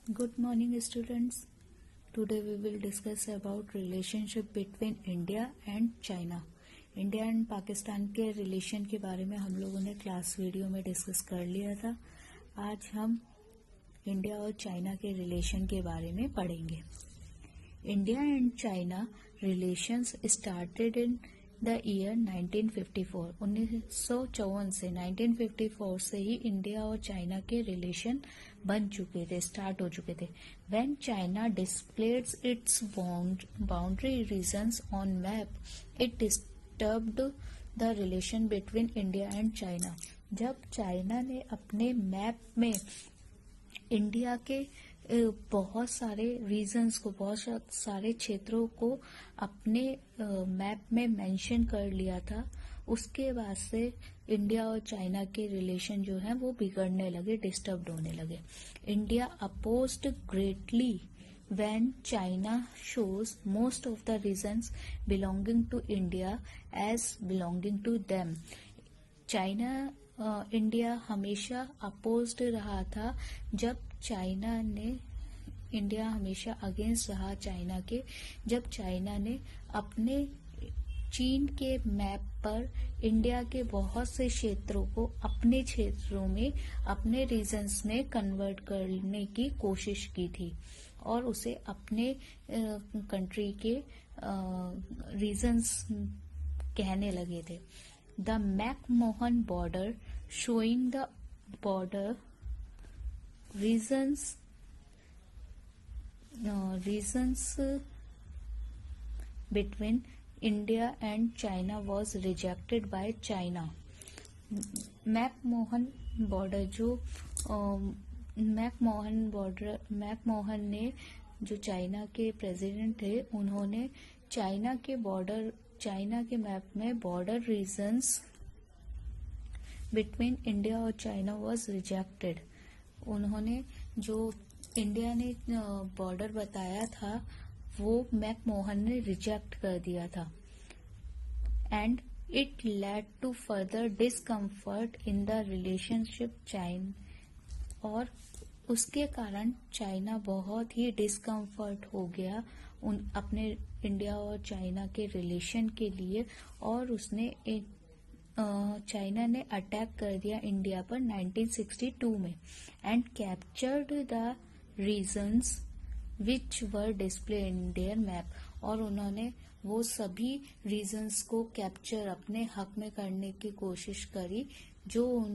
Good morning, students. Today we will discuss about relationship between India and China. India and Pakistan के relation के बारे में हम लोगों ने क्लास वीडियो में डिस्कस कर लिया था। आज हम इंडिया और चाइना के रिलेशन के बारे में पढ़ेंगे। India and China relations started in the year 1954। 1954 से 1954 से ही इंडिया और चाइना के रिलेशन बन चुके थे, स्टार्ट हो चुके थे। When China displayed its boundary regions on map, it disturbed the relation between India and China. जब चाइना ने अपने मैप में इंडिया के बहुत सारे रीजन्स को, बहुत सारे क्षेत्रों को अपने मैप में मेंशन कर लिया था, उसके बाद से इंडिया और चाइना के रिलेशन जो है वो बिगड़ने लगे, डिस्टर्ब होने लगे। India opposed greatly when China shows most of the regions belonging to India as belonging to them। China India हमेशा अपोज्ड रहा था। जब चाइना ने, इंडिया हमेशा अगेंस्ट रहा चाइना के, जब चाइना ने अपने चीन के मैप पर इंडिया के बहुत से क्षेत्रों को अपने क्षेत्रों में, अपने रीजन्स में कन्वर्ट करने की कोशिश की थी और उसे अपने कंट्री के रीजन्स कहने लगे थे। The McMahon border showing the border regions between India and China was rejected by China। McMahon border जो मैकमोहन ने, जो चाइना के प्रेसिडेंट थे, उन्होंने चाइना के मैप में बॉर्डर रीजन्स बिटवीन इंडिया और चाइना वाज रिजेक्टेड। उन्होंने जो इंडिया ने बॉर्डर बताया था वो मैकमोहन ने रिजेक्ट कर दिया था। And it led to further discomfort in the relationship China, और उसके कारण चाइना बहुत ही डिस्कम्फर्ट हो गया अपने इंडिया और चाइना के रिलेशन के लिए, और उसने चाइना ने अटैक कर दिया इंडिया पर 1962 में and captured the regions which were display in their map. और उन्होंने वो सभी रीजन्स को कैप्चर, अपने हक में करने की कोशिश करी जो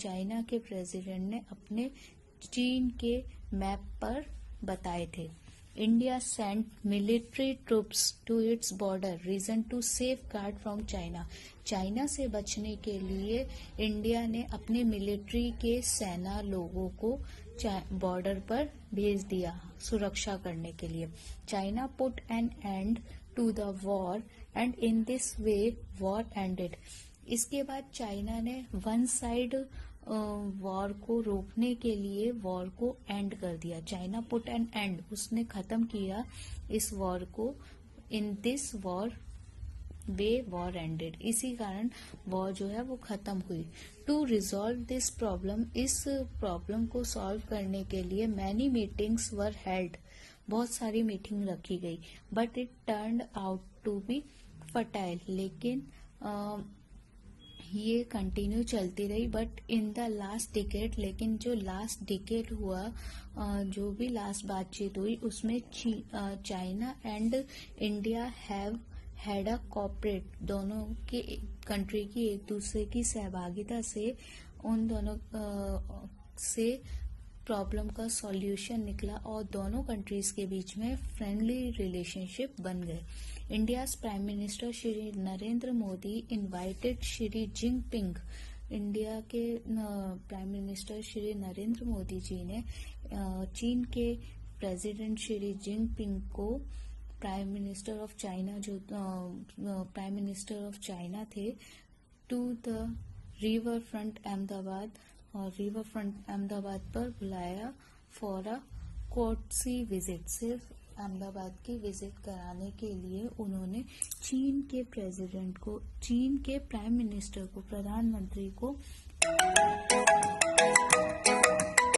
चाइना के प्रेसिडेंट ने अपने चीन के मैप पर बताए थे। India sent military troops to its border region to safeguard from China. China से बचने के लिए इंडिया ने अपने मिलिट्री के सेना लोगों को बॉर्डर पर भेज दिया सुरक्षा करने के लिए। China put an end to the war and in this way war ended. इसके बाद चाइना ने वन साइड वॉर को रोकने के लिए वॉर को एंड कर दिया। चाइना पुट एन एंड, उसने खत्म किया इस वॉर को। In this war way war ended, इसी कारण वॉर जो है वो खत्म हुई। टू रिजॉल्व दिस प्रॉब्लम, इस प्रॉब्लम को सॉल्व करने के लिए मैनी मीटिंग्स वर हेल्ड, बहुत सारी मीटिंग रखी गई। But it turned out to be fertile, लेकिन ये कंटिन्यू चलती रही। But in the last decade, लेकिन जो लास्ट डिकेड हुआ, जो भी लास्ट बातचीत हुई, उसमें China and India have had a corporate, दोनों की कंट्री की एक दूसरे की सहभागिता से उन दोनों से प्रॉब्लम का सॉल्यूशन निकला और दोनों कंट्रीज के बीच में फ्रेंडली रिलेशनशिप बन गए। India's prime minister Shri Narendra Modi invited Shri Jinping, India के प्राइम मिनिस्टर श्री नरेंद्र मोदी जी ने चीन के प्रेसिडेंट श्री जिनपिंग को, प्राइम मिनिस्टर ऑफ चाइना, जो प्राइम मिनिस्टर ऑफ चाइना थे, to the river front Ahmedabad, और रिवर फ्रंट अहमदाबाद पर बुलाया फॉर अ कोर्टसी विजिट। सिर्फ अहमदाबाद की विजिट कराने के लिए उन्होंने चीन के प्रेसिडेंट को, चीन के प्राइम मिनिस्टर को, प्रधानमंत्री को